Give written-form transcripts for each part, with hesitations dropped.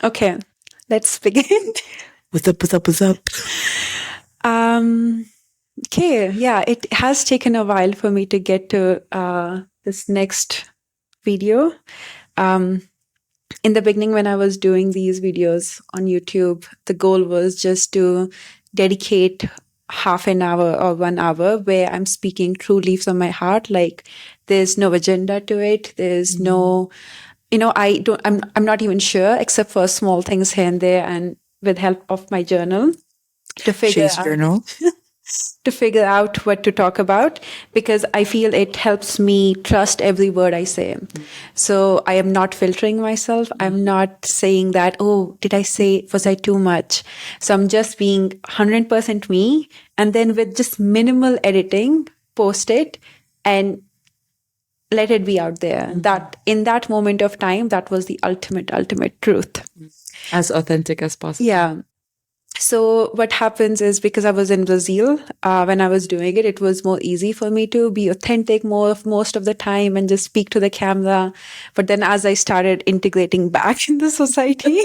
Okay, let's begin. What's up? What's up? What's up? Um, okay, yeah, it has taken a while for me to get to this next video. Um, in the beginning, when I was doing these videos on YouTube, the goal was just to dedicate half an hour or 1 hour where I'm speaking truly from my heart. Like there's no agenda to it. There's no, I'm not even sure except for small things here and there and with help of my journal to figure Shay's out journal. what to talk about because I feel it helps me trust every word I say. So I am not filtering myself. I'm not saying that, oh, was I too much? So I'm just being 100% me. And then with just minimal editing, post it and let it be out there. That in that moment of time, that was the ultimate truth. As authentic as possible. Yeah. So what happens is because I was in Brazil when I was doing it, it was more easy for me to be authentic most of the time and just speak to the camera. But then as I started integrating back in the society,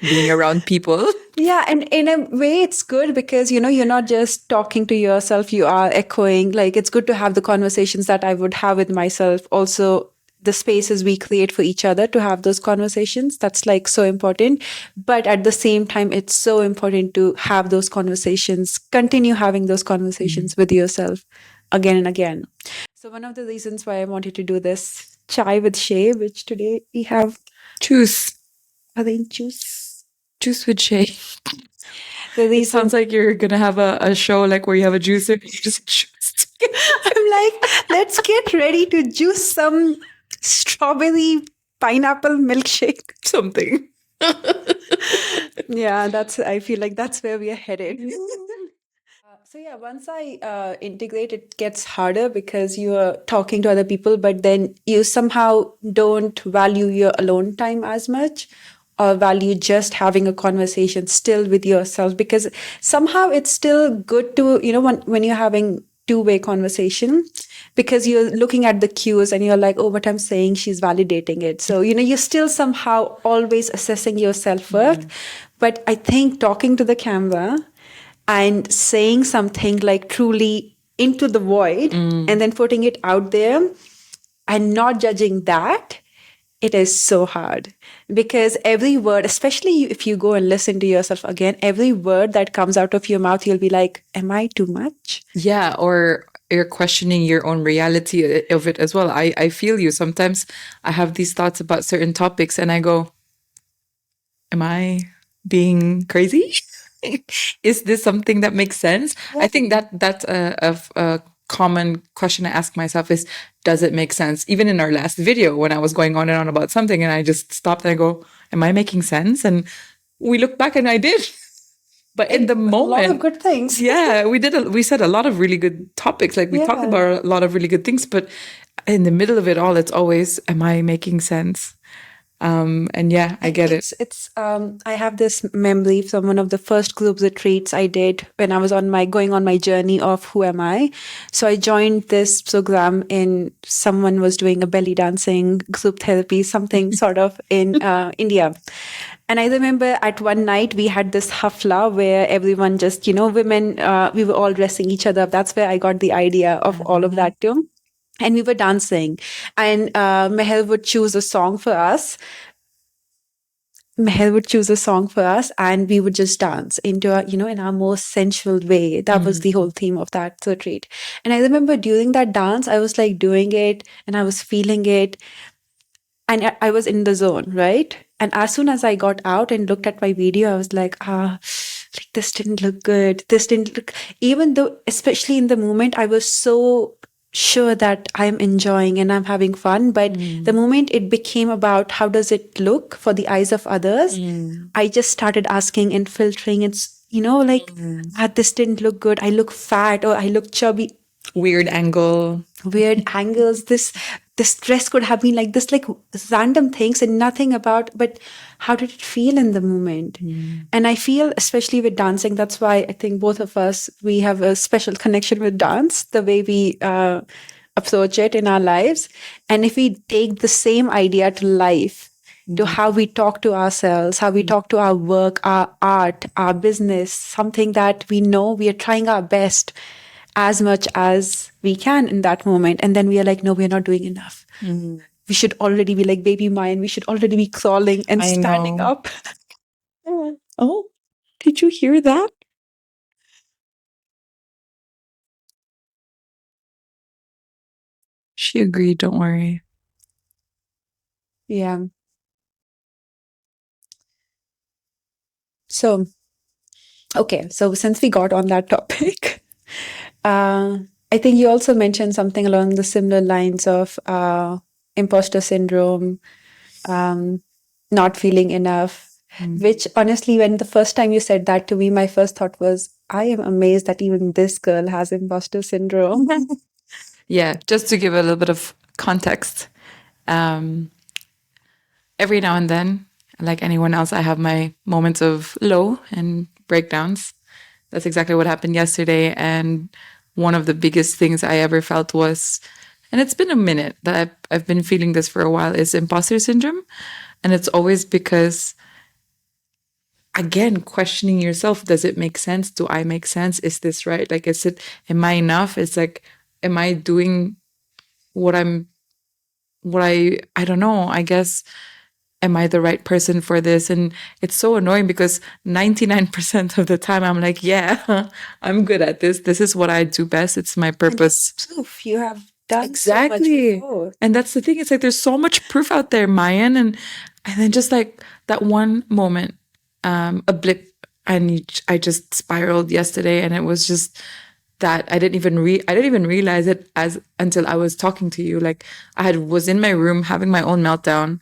Being around people. yeah, and in a way it's good because you're not just talking to yourself, you are echoing. Like it's good to have the conversations that I would have with myself. Also the spaces we create for each other to have those conversations. That's like so important. But at the same time, it's so important to have those conversations, continue having those conversations with yourself again and again. So one of the reasons why I wanted to do this chai with Shay, which today we have Juice. orange juice. Juice with Shay. The It reason sounds like you're going to have a show like where you have a juicer and you just juice. I'm like, let's get ready to juice some strawberry pineapple milkshake. Something. Yeah, I feel like that's where we are headed. So yeah, once I integrate, it gets harder because you are talking to other people, but then you somehow don't value your alone time as much or value just having a conversation still with yourself because somehow it's still good to, when you're having two-way conversation because you're looking at the cues and you're like, oh, what I'm saying, she's validating it. So, you're still somehow always assessing your self-worth. But I think talking to the camera and saying something like truly into the void and then putting it out there and not judging that, it is so hard because every word, especially if you go and listen to yourself again, every word that comes out of your mouth, you'll be like, am I too much? Yeah, or you're questioning your own reality of it as well. I feel you. Sometimes I have these thoughts about certain topics and I go, am I being crazy? Is this something that makes sense? I think that's a common question I ask myself is, does it make sense? Even in our last video, when I was going on and on about something and I just stopped and I go, am I making sense? And we look back and I did. But in the moment, a lot of good things. yeah, we said a lot of really good topics. Like we talked about a lot of really good things, but in the middle of it all, it's always, am I making sense? And yeah, I get it. I have this memory from one of the first group retreats I did when I was going on my journey of who am I. So I joined this program someone was doing a belly dancing group therapy, something sort of in India. And I remember at one night we had this hafla where everyone just, women, we were all dressing each other up. That's where I got the idea of all of that too. And we were dancing and Meher would choose a song for us. And we would just dance into in our most sensual way. That was the whole theme of that retreat. And I remember during that dance, I was like doing it and I was feeling it and I was in the zone, right? And as soon as I got out and looked at my video, I was like, this didn't look good. Even though, especially in the moment, I was so sure that I'm enjoying and I'm having fun. But the moment it became about how does it look for the eyes of others, I just started asking and filtering. It's, this didn't look good. I look fat or I look chubby. Weird angles. This dress could have been like this, like random things and nothing about, but how did it feel in the moment? And I feel, especially with dancing, that's why I think both of us, we have a special connection with dance, the way we approach it in our lives. And if we take the same idea to life, to how we talk to ourselves, how we talk to our work, our art, our business, something that we know we are trying our best as much as we can in that moment. And then we are like, no, we're not doing enough. We should already be like baby Mayan. We should already be crawling and I standing know. up. Oh, did you hear that? She agreed, don't worry. Yeah. So, okay. So, since we got on that topic, I think you also mentioned something along the similar lines of imposter syndrome, um, not feeling enough, which honestly, when the first time you said that to me, my first thought was, I am amazed that even this girl has imposter syndrome. Yeah, just to give a little bit of context, um, every now and then, like anyone else, I have my moments of low and breakdowns. That's exactly what happened yesterday. And one of the biggest things I ever felt was, and it's been a minute that I've been feeling this for a while, is imposter syndrome. And it's always because, again, questioning yourself, does it make sense? Do I make sense? Is this right? Like, am I enough? It's like, am I doing what I don't know, I guess, am I the right person for this? And it's so annoying because 99% of the time I'm like, yeah, I'm good at this. This is what I do best. It's my purpose. Proof you have done Exactly. so much before. And that's the thing. It's like there's so much proof out there, Mayan. And then just like that one moment, a blip, and I just spiraled yesterday, and it was just that I didn't even realize it as until I was talking to you. Like was in my room having my own meltdown,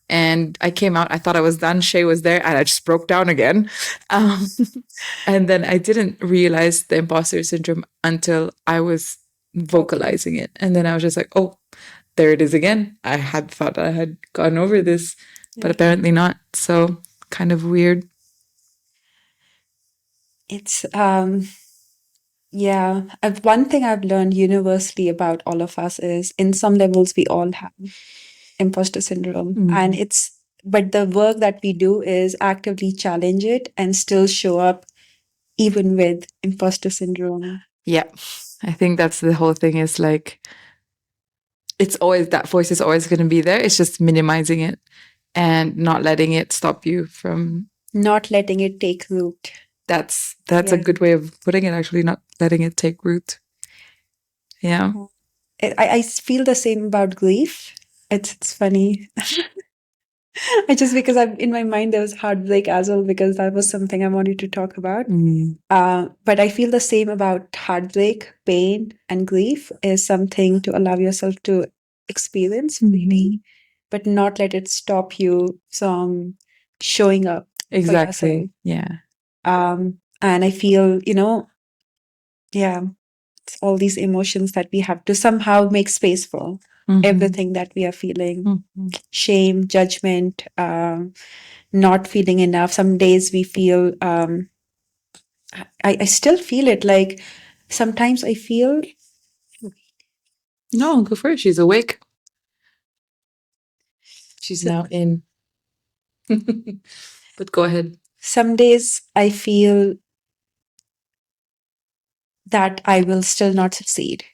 and I came out. I thought I was done. Shay was there, and I just broke down again. And then I didn't realize the imposter syndrome until I was vocalizing it, and then I was just like, oh, there it is again. I had thought I had gone over this, but apparently not. So kind of weird. It's yeah. One thing I've learned universally about all of us is in some levels we all have imposter syndrome. And but the work that we do is actively challenge it and still show up even with imposter syndrome. Yeah. I think that's the whole thing, is like, it's always, that voice is always going to be there. It's just minimizing it and not letting it stop you from, Not letting it take root. that's a good way of putting it, actually, not letting it take root. Yeah. I feel the same about grief. It's funny. I just because I'm in my mind there was heartbreak as well because that was something I wanted to talk about. But I feel the same about heartbreak, pain, and grief is something to allow yourself to experience freely, but not let it stop you from showing up for yourself. Exactly. Yeah. And I feel, yeah, it's all these emotions that we have to somehow make space for everything that we are feeling. Shame, judgment, not feeling enough. Some days we feel, I still feel it. Like sometimes I feel, No, go for it. She's awake. She's now in. But go ahead. some days I feel that I will still not succeed.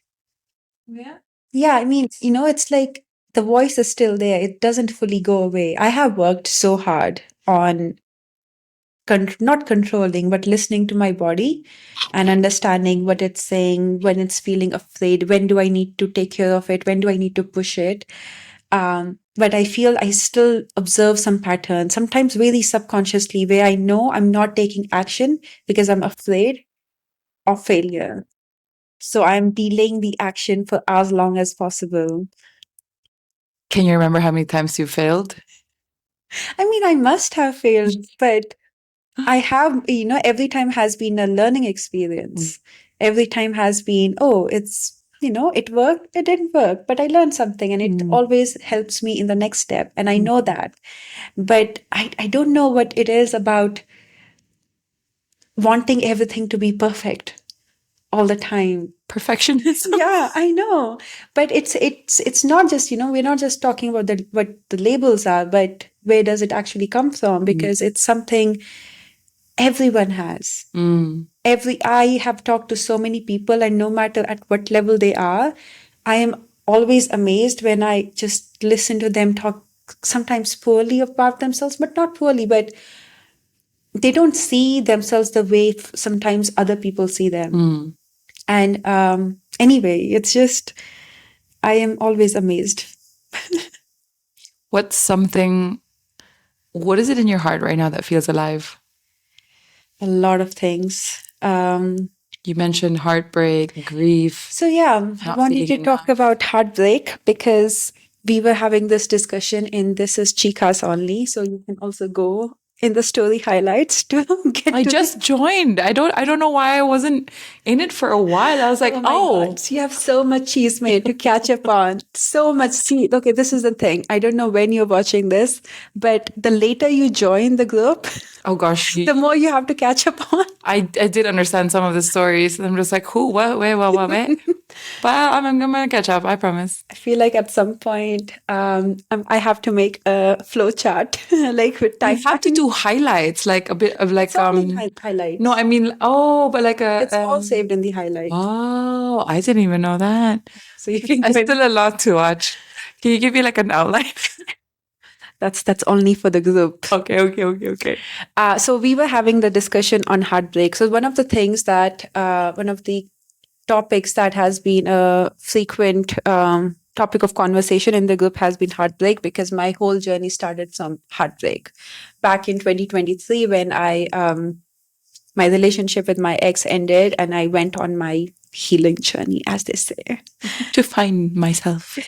Yeah. Yeah, I mean, it's like the voice is still there. It doesn't fully go away. I have worked so hard on not controlling, but listening to my body and understanding what it's saying, when it's feeling afraid, when do I need to take care of it, when do I need to push it. But I feel I still observe some patterns, sometimes really subconsciously, where I know I'm not taking action because I'm afraid of failure. So I'm delaying the action for as long as possible. Can you remember how many times you failed? I mean, I must have failed, but I have, every time has been a learning experience. Every time has been, oh, it worked, it didn't work, but I learned something and it always helps me in the next step. And I know that. But I don't know what it is about wanting everything to be perfect all the time. Perfectionism. Yeah, I know. But it's not just, we're not just talking about what the labels are, but where does it actually come from? Because it's something everyone has. I have talked to so many people, and no matter at what level they are, I am always amazed when I just listen to them talk sometimes poorly about themselves, but not poorly, but they don't see themselves the way sometimes other people see them. And anyway, it's just, I am always amazed. What is it in your heart right now that feels alive? A lot of things. You mentioned heartbreak, grief. So yeah, I wanted to talk about heartbreak because we were having this discussion in This Is Chicas Only. So you can also go in the story highlights to get I just joined. I don't know why I wasn't in it for a while. I was like, God, you have so much cheese made to catch up on. So much. See, okay, this is the thing. I don't know when you're watching this, but the later you join the group, oh gosh, the more you have to catch up on. I did understand some of the stories. I'm just like, who, what, where, what, where? But I'm gonna catch up. I promise. I feel like at some point, I have to make a flow chart, like with time. You have to do highlights, like a bit of like highlights. No, I mean, but like it's all saved in the highlights. Oh, I didn't even know that. So you can. It's still a lot to watch. Can you give me like an outline? That's only for the group. Okay. So we were having the discussion on heartbreak. So one of the things that one of the topics that has been a frequent topic of conversation in the group has been heartbreak, because my whole journey started from heartbreak back in 2023 when my relationship with my ex ended and I went on my healing journey, as they say, to find myself.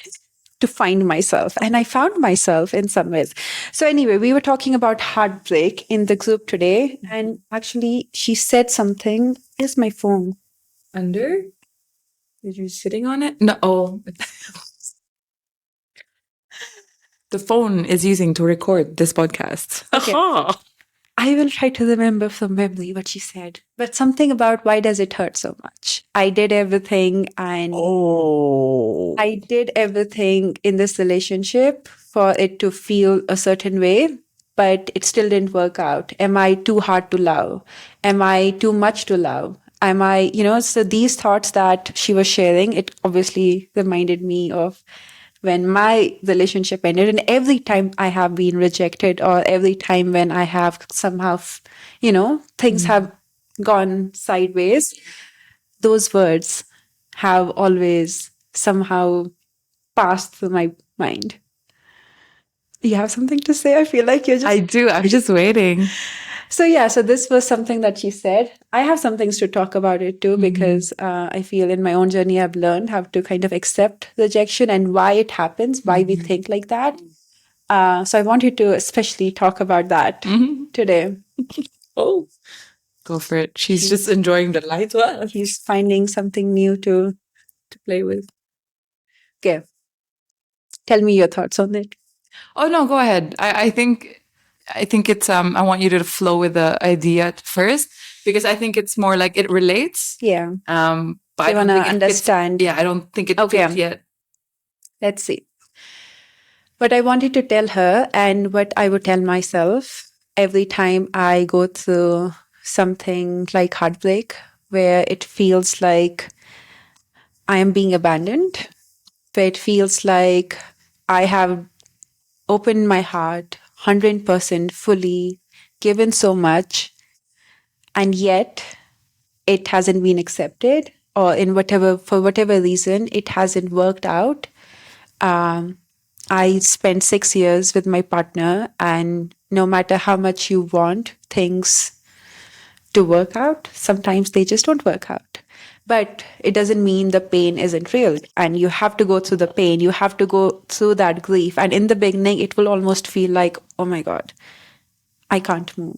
And I found myself in some ways. So anyway, we were talking about heartbreak in the group today, and actually she said something. Here's my phone. Under? Are you sitting on it? No. Oh. The phone is using to record this podcast. Okay. I will try to remember from memory what she said. But something about why does it hurt so much? I did everything and I did everything in this relationship for it to feel a certain way, but it still didn't work out. Am I too hard to love? Am I too much to love? Am I, so these thoughts that she was sharing, it obviously reminded me of when my relationship ended, and every time I have been rejected, or every time when I have somehow, things have gone sideways, those words have always somehow passed through my mind. You have something to say? I feel like you're just... I do. I'm just waiting. So this was something that she said. I have some things to talk about it too, because I feel in my own journey, I've learned how to kind of accept rejection and why it happens, why we think like that. So I wanted to especially talk about that today. Oh, go for it. She's just enjoying the light. He's finding something new to play with. Okay. Tell me your thoughts on it. Oh, no, go ahead. I think it's I want you to flow with the idea first, because I think it's more like it relates. Yeah. But I want to understand. I don't think it fits yet. Let's see. What I wanted to tell her and what I would tell myself every time I go through something like heartbreak, where it feels like I am being abandoned, where it feels like I have opened my heart 100% fully, given so much, and yet it hasn't been accepted, or for whatever reason, it hasn't worked out. I spent 6 years with my partner, and no matter how much you want things to work out, sometimes they just don't work out. But it doesn't mean the pain isn't real, and you have to go through the pain. You have to go through that grief. And in the beginning, it will almost feel like, oh my God, I can't move.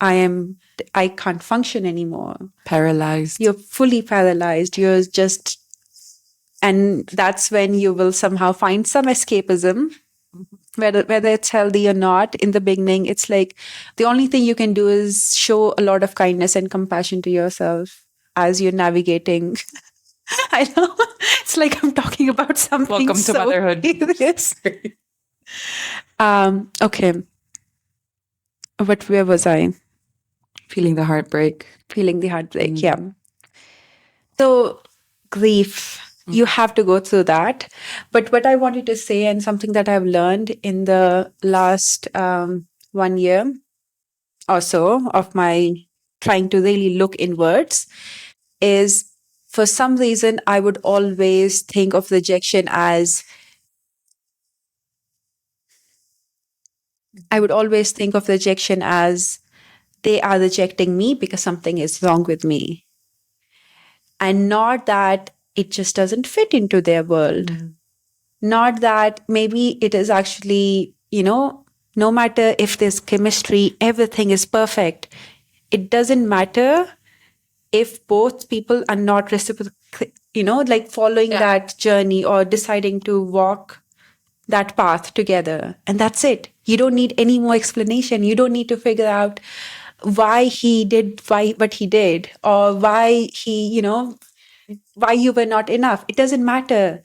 I can't function anymore. Paralyzed. You're fully paralyzed. And that's when you will somehow find some escapism, whether it's healthy or not. In the beginning, it's like the only thing you can do is show a lot of kindness and compassion to yourself as you're navigating. I know. It's like I'm talking about something. Welcome to motherhood. Serious. Okay. But where was I? Feeling the heartbreak. Feeling the heartbreak. Yeah. So, grief, you have to go through that. But what I wanted to say, and something that I've learned in the last 1 year or so of my trying to really look inwards, is for some reason, I would always think of rejection as, I would always think of rejection as they are rejecting me because something is wrong with me, and not that it just doesn't fit into their world. Not that maybe it is actually, no matter if there's chemistry, everything is perfect. It doesn't matter if both people are not reciprocal, like following that journey or deciding to walk that path together. And that's it. You don't need any more explanation. You don't need to figure out why he did what he did, or why why you were not enough. It doesn't matter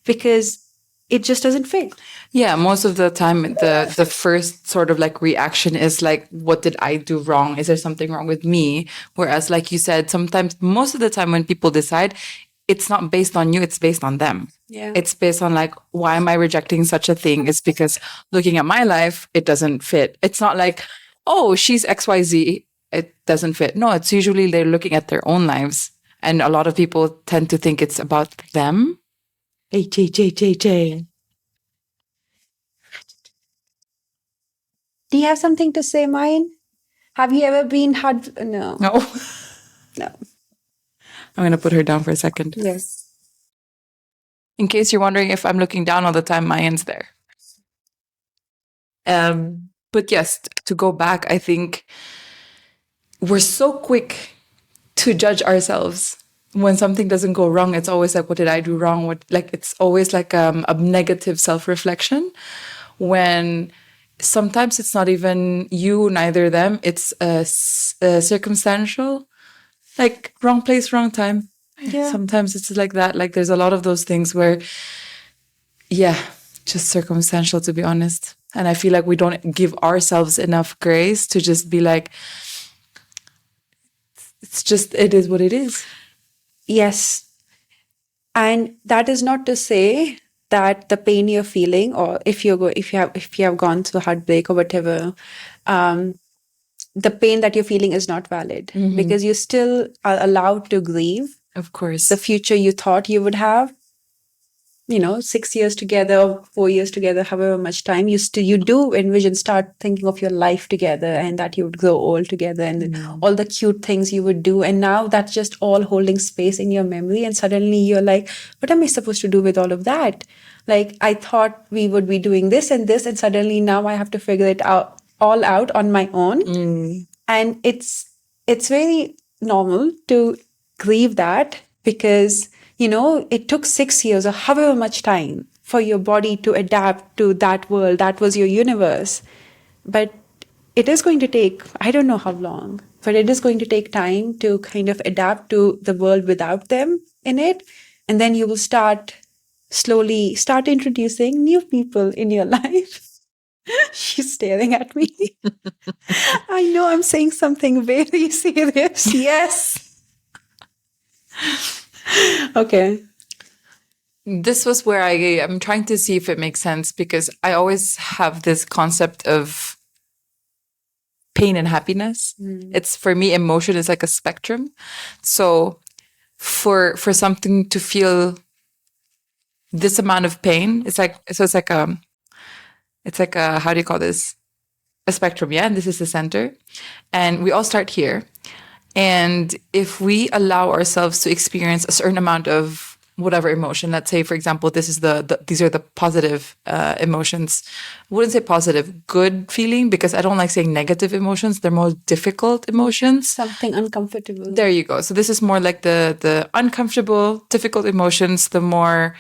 because it just doesn't fit. Yeah, most of the time the first sort of like reaction is like, what did I do wrong? Is there something wrong with me? Whereas like you said, sometimes most of the time when people decide, it's not based on you, it's based on them. Yeah. It's based on like, why am I rejecting such a thing? It's because looking at my life, it doesn't fit. It's not like, oh, she's XYZ, it doesn't fit. No, it's usually they're looking at their own lives. And a lot of people tend to think it's about them. H. Do you have something to say, mine? Have you ever been hard? No. No. No. I'm going to put her down for a second. Yes. In case you're wondering if I'm looking down all the time, Mayan's there. But yes, to go back, I think we're so quick to judge ourselves. When something doesn't go wrong, it's always like, what did I do wrong? It's always like a negative self-reflection, when sometimes it's not even you, neither them. It's circumstantial, like wrong place, wrong time. Yeah. Sometimes it's like that. Like there's a lot of those things where, yeah, just circumstantial, to be honest. And I feel like we don't give ourselves enough grace to just be like, it is what it is. Yes. And that is not to say that the pain you're feeling, or if you have gone through heartbreak or whatever, the pain that you're feeling is not valid, because you still are allowed to grieve. Of course. The future you thought you would have, 6 years together, 4 years together, however much time, you do envision, start thinking of your life together, and that you would grow old together, and all the cute things you would do. And now that's just all holding space in your memory. And suddenly you're like, what am I supposed to do with all of that? Like, I thought we would be doing this and this, and suddenly now I have to figure it out all out on my own. And it's very normal to grieve that, because it took 6 years or however much time for your body to adapt to that world. That was your universe. But it is going to take, I don't know how long, but it is going to take time to kind of adapt to the world without them in it. And then you will slowly start introducing new people in your life. She's staring at me. I know I'm saying something very serious. Yes. Okay. This was where I'm trying to see if it makes sense, because I always have this concept of pain and happiness. It's, for me, emotion is like a spectrum. So for something to feel this amount of pain, it's like how do you call this? A spectrum, yeah? And this is the center. And we all start here. And if we allow ourselves to experience a certain amount of whatever emotion, let's say, for example, these are the positive emotions. I wouldn't say positive, good feeling, because I don't like saying negative emotions. They're more difficult emotions. Something uncomfortable. There you go. So this is more like the uncomfortable, difficult emotions. The more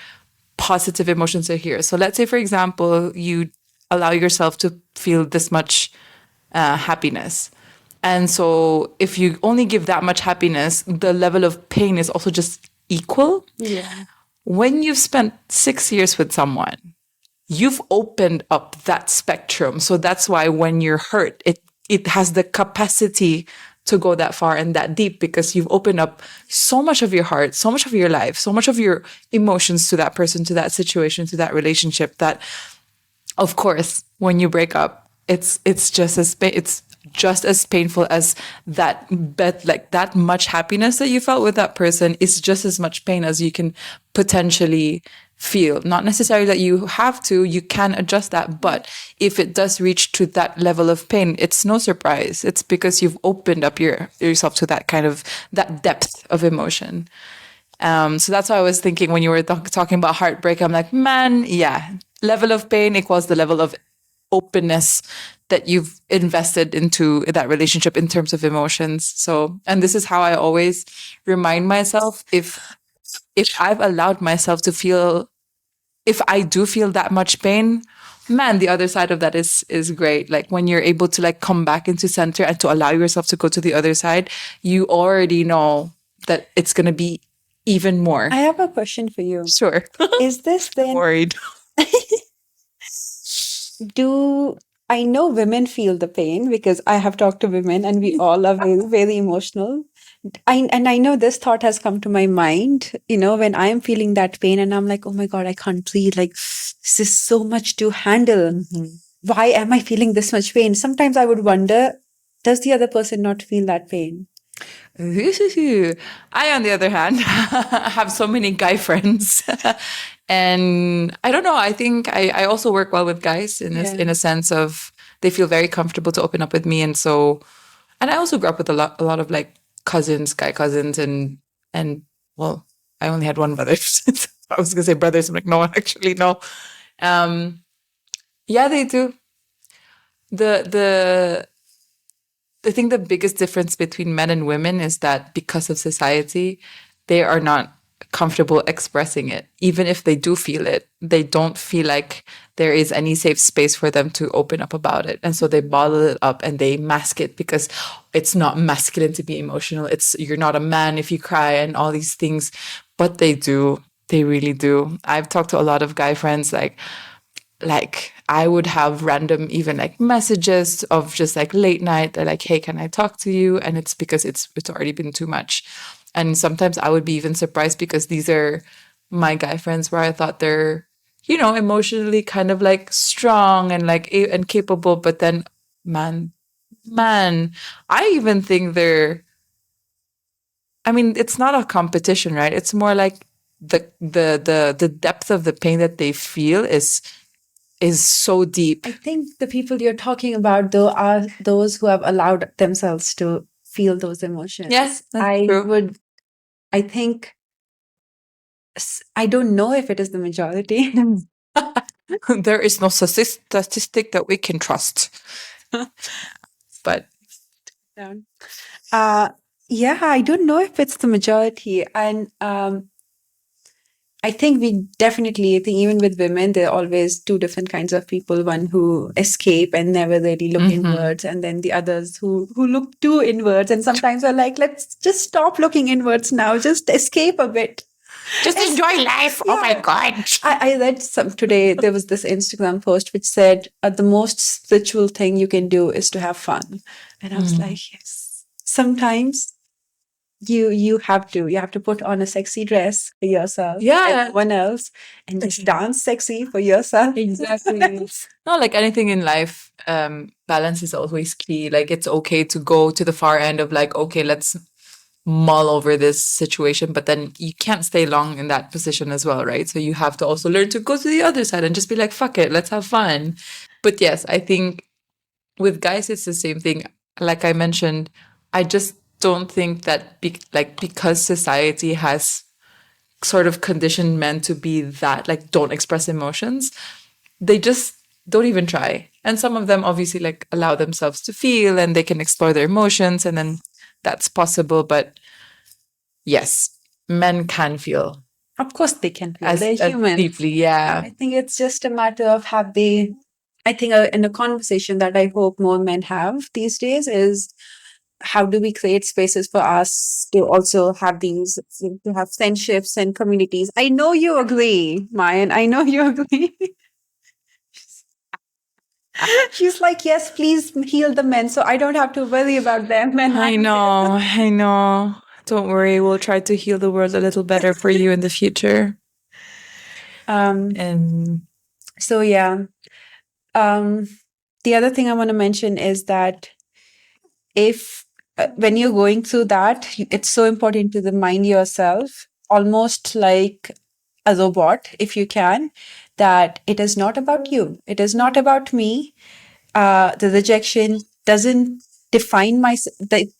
positive emotions are here. So let's say, for example, you allow yourself to feel this much happiness. And so if you only give that much happiness, the level of pain is also just equal. Yeah. When you've spent 6 years with someone, you've opened up that spectrum. So that's why when you're hurt, it has the capacity to go that far and that deep because you've opened up so much of your heart, so much of your life, so much of your emotions to that person, to that situation, to that relationship that of course, when you break up, it's just as it's just as painful as that, but like that much happiness that you felt with that person is just as much pain as you can potentially feel. Not necessarily that you have to, you can adjust that, but if it does reach to that level of pain, it's no surprise. It's because you've opened up yourself to that kind of that depth of emotion. So that's why I was thinking when you were talking about heartbreak, I'm like, man, yeah, level of pain equals the level of openness that you've invested into that relationship in terms of emotions. So, and this is how I always remind myself if I've allowed myself to feel, if I do feel that much pain, man, the other side of that is great. Like when you're able to like come back into center and to allow yourself to go to the other side, you already know that it's gonna be even more. I have a question for you. Sure. Is this then Worried. do I know women feel the pain because I have talked to women and we all are very, very emotional. And I know this thought has come to my mind, when I'm feeling that pain and I'm like, oh my God, I can't breathe. Like, this is so much to handle. Why am I feeling this much pain? Sometimes I would wonder, does the other person not feel that pain? I, on the other hand, have so many guy friends. And I don't know, I think I also work well with guys in a sense of they feel very comfortable to open up with me. And so, and I also grew up with a lot of like cousins, guy cousins, and well, I only had one brother. I was gonna say brothers. I'm like, no, actually, no. Um, yeah, they do. The I think the biggest difference between men and women is that because of society, they are not comfortable expressing it. Even if they do feel it, they don't feel like there is any safe space for them to open up about it. And so they bottle it up and they mask it because it's not masculine to be emotional. It's you're not a man if you cry and all these things. But they do. They really do. I've talked to a lot of guy friends like I would have random even like messages of just like late night. They're like, hey, can I talk to you? And it's because it's already been too much. And sometimes I would be even surprised because these are my guy friends where I thought they're, emotionally kind of like strong and like and capable. But then man, I even think I mean, it's not a competition, right? It's more like the depth of the pain that they feel is so deep. I think the people you're talking about, though, are those who have allowed themselves to feel those emotions. Yeah, that's I true. would, I think, I don't know if it is the majority. There is no statistic that we can trust. But Down. Yeah, I don't know if it's the majority. And I think I think even with women, there are always two different kinds of people. One who escape and never really look inwards, and then the others who look too inwards. And sometimes are like, let's just stop looking inwards now, just escape a bit. just enjoy life. Oh my God. I read today, there was this Instagram post which said, the most spiritual thing you can do is to have fun. And I was like, yes. Sometimes you have to put on a sexy dress for yourself and Yeah. no one else and just dance sexy for yourself. Exactly. No, like anything in life, balance is always key. Like it's okay to go to the far end of like, okay, let's mull over this situation, but then you can't stay long in that position as well, right? So you have to also learn to go to the other side and just be like, fuck it, let's have fun. But yes, I think with guys, it's the same thing. Like I mentioned, I just don't think that because society has sort of conditioned men to be that like don't express emotions, they just don't even try. And some of them obviously like allow themselves to feel and they can explore their emotions and then that's possible. But yes, men can feel Of course they can feel. as, They're as human. deeply. Yeah. I think it's just a matter of I think in a conversation that I hope more men have these days is how do we create spaces for us to also have to have friendships and communities? I know you agree, Mayan. I know you agree. She's like, yes, please heal the men so I don't have to worry about them. And I know, I know. Don't worry, we'll try to heal the world a little better for you in the future. And So yeah. Um, the other thing I want to mention is that if when you're going through that, it's so important to remind yourself, almost like a robot, if you can, that it is not about you. It is not about me. The rejection doesn't define my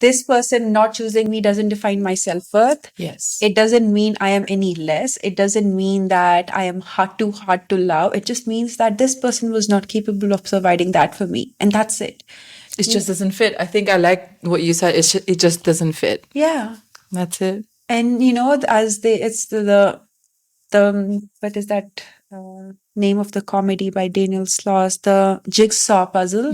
this person not choosing me doesn't define my self-worth. yes, It doesn't mean I am any less. It doesn't mean that I am hard to love. It just means that this person was not capable of providing that for me, and that's it. it just doesn't fit. I think I like what you said. It just doesn't fit. Yeah. That's it. And you know, as they it's the what is that name of the comedy by Daniel Sloss, the jigsaw puzzle.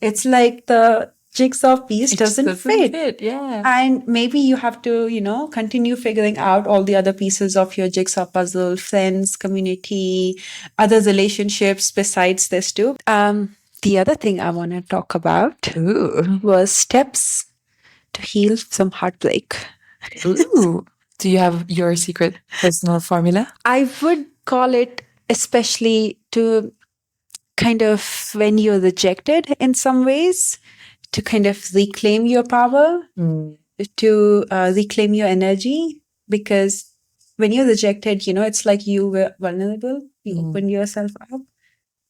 It's like the jigsaw piece It just doesn't fit. Yeah. And maybe you have to, you know, continue figuring out all the other pieces of your jigsaw puzzle, friends, community, other relationships besides this too. The other thing I want to talk about Ooh. was steps to heal from heartbreak. Ooh. Do you have your secret personal formula? I would call it, especially to kind of when you're rejected in some ways, to kind of reclaim your power, to reclaim your energy. Because when you're rejected, you know, it's like you were vulnerable, you opened yourself up,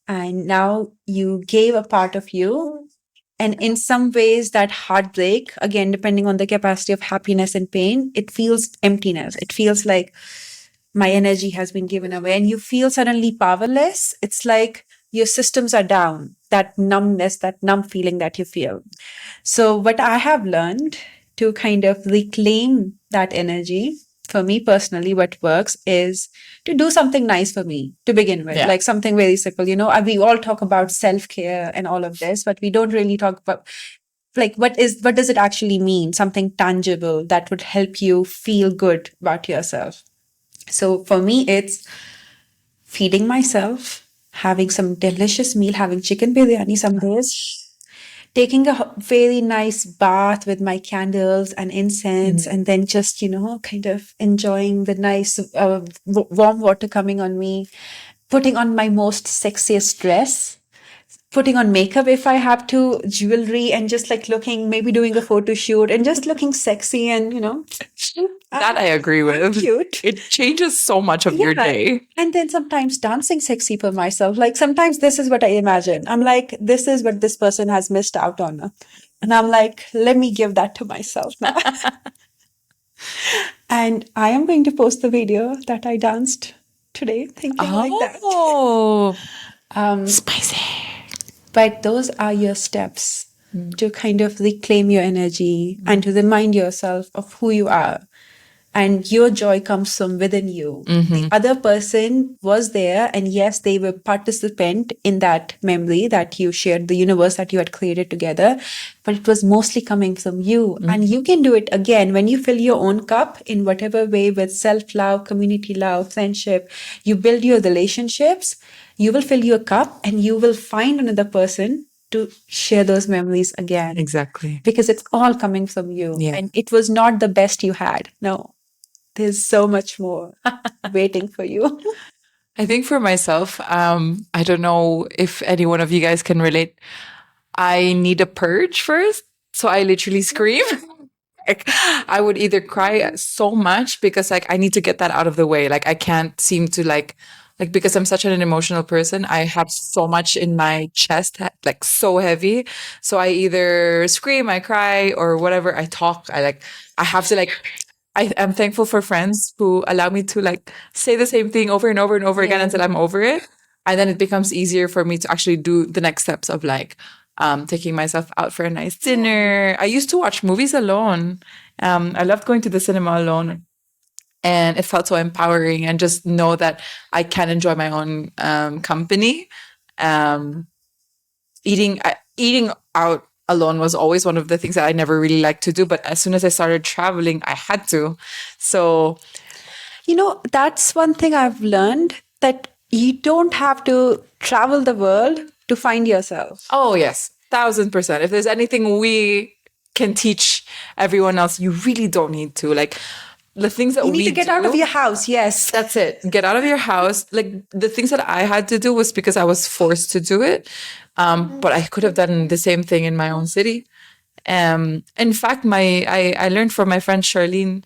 and now you gave a part of you. And in some ways, that heartbreak, again, depending on the capacity of happiness and pain, it feels emptiness. It feels like my energy has been given away, and you feel suddenly powerless. It's like your systems are down, that numbness, that numb feeling that you feel. So, what I have learned to kind of reclaim that energy, for me personally, what works is to do something nice for me to begin with, Yeah. like something very simple. You know, we all talk about self care and all of this, but we don't really talk about like what does it actually mean? Something tangible that would help you feel good about yourself. So for me, it's feeding myself, having some delicious meal, having chicken biryani some days, taking a very nice bath with my candles and incense, and then just, you know, kind of enjoying the nice warm water coming on me, putting on my most sexiest dress, putting on makeup if I have to, jewelry, and just like looking, maybe doing a photo shoot and just looking sexy and, you know. That I agree with. Cute. It changes so much of your day. And then sometimes dancing sexy for myself. Like sometimes this is what I imagine. I'm like, this is what this person has missed out on. And I'm like, let me give that to myself now. And I am going to post the video that I danced today, thinking like that. Oh, spicy. But those are your steps to kind of reclaim your energy and to remind yourself of who you are. And your joy comes from within you. The other person was there, and yes, they were participant in that memory that you shared, the universe that you had created together, but it was mostly coming from you. And you can do it again when you fill your own cup in whatever way, with self-love, community love, friendship. You build your relationships, you will fill your cup, and you will find another person to share those memories again. Exactly. Because it's all coming from you. Yeah. And it was not the best you had. No. There's so much more waiting for you. I think for myself, I don't know if any one of you guys can relate. I need a purge first. So I literally scream. Like, I would either cry so much because like I need to get that out of the way. Like I can't seem to like because I'm such an emotional person, I have so much in my chest, like so heavy. So I either scream, I cry, or whatever. I talk. I have to like. I am thankful for friends who allow me to like say the same thing over and over and over again until I'm over it. And then it becomes easier for me to actually do the next steps of like taking myself out for a nice dinner. I used to watch movies alone. I loved going to the cinema alone. And it felt so empowering, and just know that I can enjoy my own company. Eating out alone was always one of the things that I never really liked to do. But as soon as I started traveling, I had to. So, you know, that's one thing I've learned, that you don't have to travel the world to find yourself. Oh, yes, 1000%. If there's anything we can teach everyone else, you really don't need to. Like the things that You need we to get out of do, your house. Yes. that's it. Get out of your house. Like the things that I had to do was because I was forced to do it. But I could have done the same thing in my own city. In fact, I learned from my friend Charlene.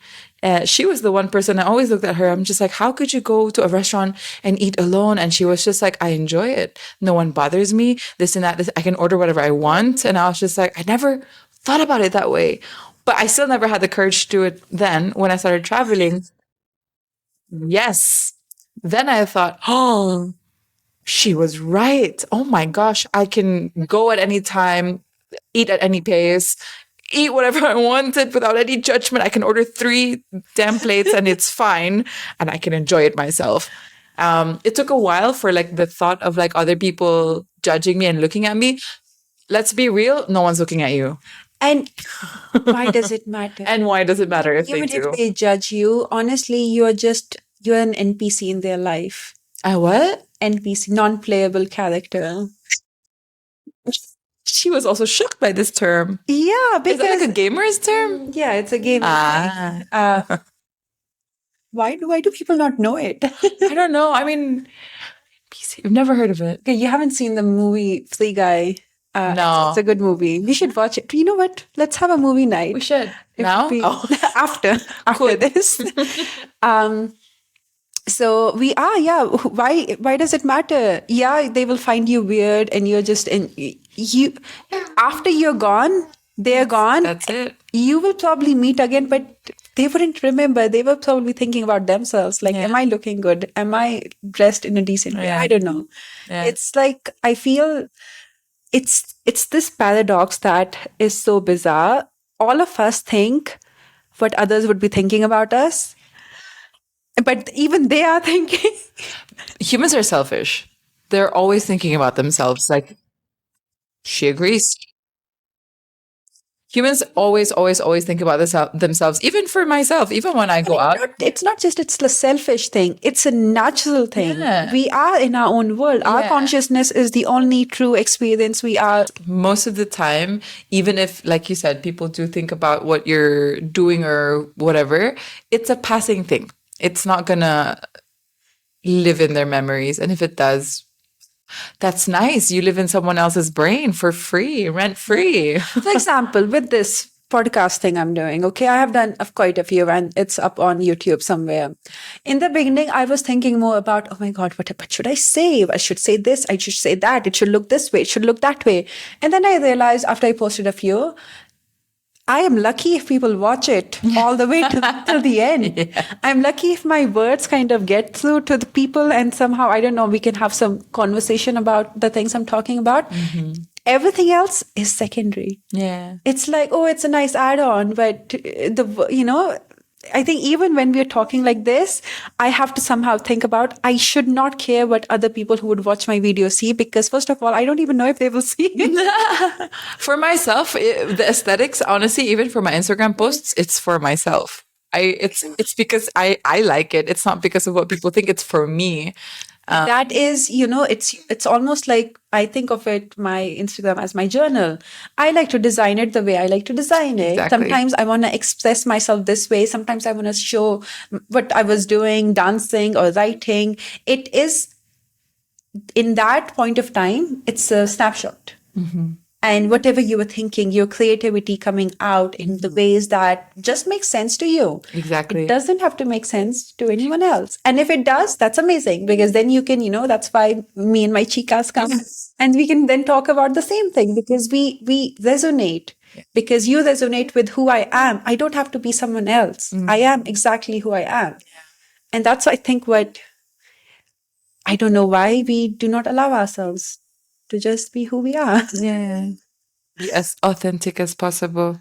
She was the one person I always looked at her. I'm just like, how could you go to a restaurant and eat alone? And she was just like, I enjoy it. No one bothers me. This and that. This, I can order whatever I want. And I was just like, I never thought about it that way. But I still never had the courage to do it then when I started traveling. Yes. Then I thought, oh, she was right. Oh my gosh, I can go at any time, eat at any pace, eat whatever I wanted without any judgment. I can order 3 damn plates and it's fine, and I can enjoy it myself. It took a while for like the thought of like other people judging me and looking at me. Let's be real, no one's looking at you. And why does it matter? And why does it matter if Even they do? if they judge you, honestly, you're an NPC in their life. What? NPC, non-playable character. She was also shocked by this term. Yeah, Is because that like a gamer's term? yeah, it's a game. Ah. Why do people not know it? I don't know. I mean, PC, I've never heard of it. Okay, you haven't seen the movie Free Guy. No. It's a good movie. We should watch it. You know what? Let's have a movie night. We should. If Now? we- Oh. after Cool. this. So we are, yeah. Why does it matter? Yeah, they will find you weird, and you're just in you. After you're gone, they're gone. That's it. You will probably meet again, but they wouldn't remember. They were probably thinking about themselves. Like, am I looking good? Am I dressed in a decent way? Yeah. I don't know. Yeah. It's like I feel it's this paradox that is so bizarre. All of us think what others would be thinking about us, but even they are thinking. Humans are selfish. They're always thinking about themselves. Like, she agrees. Humans always, always, always think about themselves. Even for myself, even when I go out. It's not just it's a selfish thing. It's a natural thing. Yeah. We are in our own world. Our Yeah. consciousness is the only true experience we are. Most of the time, even if, like you said, people do think about what you're doing or whatever, it's a passing thing. It's not gonna live in their memories. And if it does, that's nice. You live in someone else's brain for free, rent free. For example, with this podcast thing I'm doing, okay, I have done quite a few and it's up on YouTube somewhere. In the beginning, I was thinking more about, oh my God, what should I say? I should say this, I should say that, it should look this way, it should look that way. And then I realized after I posted a few, I am lucky if people watch it all the way till the end. I'm lucky if my words kind of get through to the people and somehow, I don't know, we can have some conversation about the things I'm talking about. Everything else is secondary. Yeah. It's like, oh, it's a nice add-on, but I think even when we're talking like this, I have to somehow think about, I should not care what other people who would watch my video see, because first of all, I don't even know if they will see it. For myself, the aesthetics, honestly, even for my Instagram posts, it's for myself. It's because I like it. It's not because of what people think. It's for me. That is, it's almost like I think of it, my Instagram as my journal. I like to design it the way I like to design it. Exactly. Sometimes I want to express myself this way. Sometimes I want to show what I was doing, dancing or writing. It is, in that point of time, it's a snapshot. And whatever you were thinking, your creativity coming out in the ways that just make sense to you. Exactly. It doesn't have to make sense to anyone else. And if it does, that's amazing, because then you can, that's why me and my chicas come and we can then talk about the same thing, because we resonate. Because you resonate with who I am. I don't have to be someone else. I am exactly who I am. And that's, I think, I don't know why we do not allow ourselves to just be who we are. Yeah. Be as authentic as possible.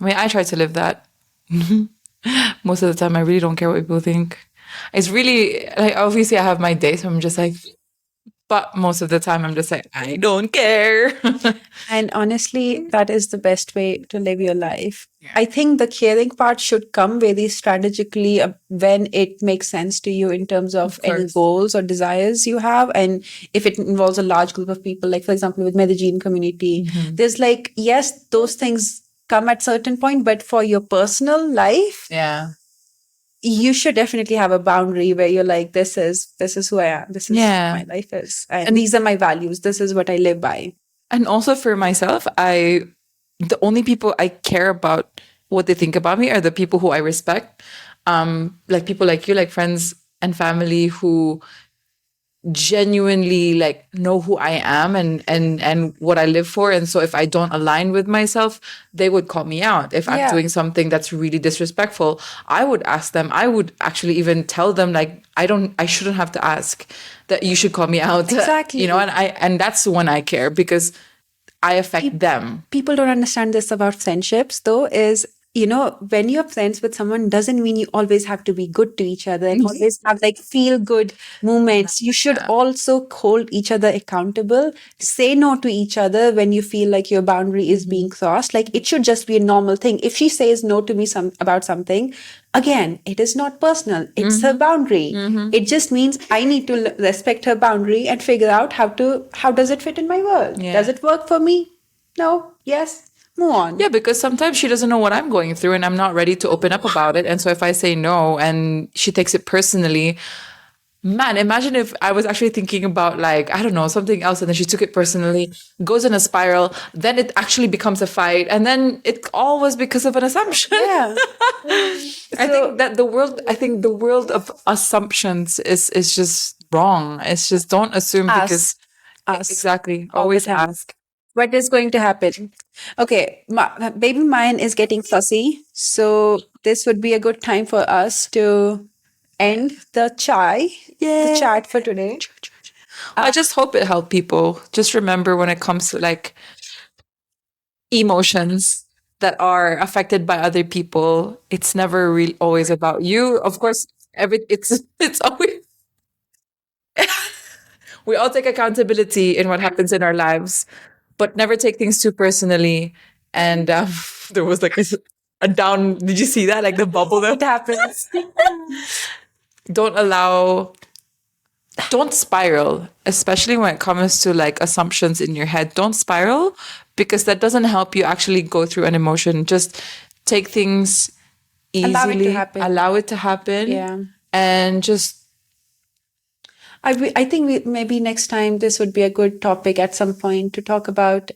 I mean, I try to live that. Most of the time, I really don't care what people think. It's really, like, obviously I have my days where I'm just like, But most of the time, I'm just like, I don't care. And honestly, that is the best way to live your life. I think the caring part should come very strategically when it makes sense to you in terms of any course. goals or desires you have. And if it involves a large group of people, like for example, with Medellin community, there's like, yes, those things come at certain point, but for your personal life, Yeah. you should definitely have a boundary where you're like, this is who I am. This is Yeah. my life is. And these are my values. This is what I live by. And also for myself, the only people I care about what they think about me are the people who I respect. Like people like you, like friends and family who genuinely like know who I am and what I live for. And so if I don't align with myself, they would call me out. If I'm Yeah. doing something that's really disrespectful, I would ask them. I would actually even tell them like I shouldn't have to ask, that you should call me out. Exactly. You know, and that's when I care, because I affect them. People don't understand this about friendships though, is when you're friends with someone doesn't mean you always have to be good to each other and always have like feel good moments. You should also hold each other accountable. Say no to each other when you feel like your boundary is being crossed. Like it should just be a normal thing. If she says no to me about something, again, it is not personal. It's her boundary. It just means I need to respect her boundary and figure out how does it fit in my world? Yeah. Does it work for me? No? Yes? Move on. Yeah, because sometimes she doesn't know what I'm going through and I'm not ready to open up about it. And so if I say no and she takes it personally, man, imagine if I was actually thinking about like, I don't know, something else, and then she took it personally, goes in a spiral, then it actually becomes a fight, and then it all was because of an assumption. Yeah. I think the world of assumptions is just wrong. It's just don't assume, because exactly, All the always time. ask. What is going to happen? Okay, baby mine is getting fussy. So this would be a good time for us to end the chat for today. I just hope it helped people. Just remember, when it comes to like emotions that are affected by other people, it's never really always about you. Of course, it's always we all take accountability in what happens in our lives, but never take things too personally. And there was like a down. Did you see that? Like the bubble that happens. Don't spiral, especially when it comes to like assumptions in your head. Don't spiral, because that doesn't help you actually go through an emotion. Just take things easily, allow it to happen, Yeah. and just I think maybe next time this would be a good topic at some point to talk about.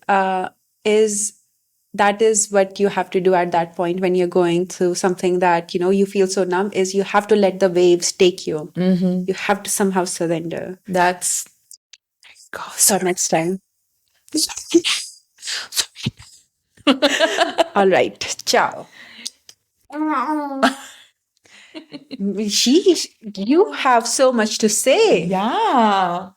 That is what you have to do at that point when you're going through something that you feel so numb, is you have to let the waves take you. You have to somehow surrender. that's So next time. All right. Ciao. You have so much to say. yeah.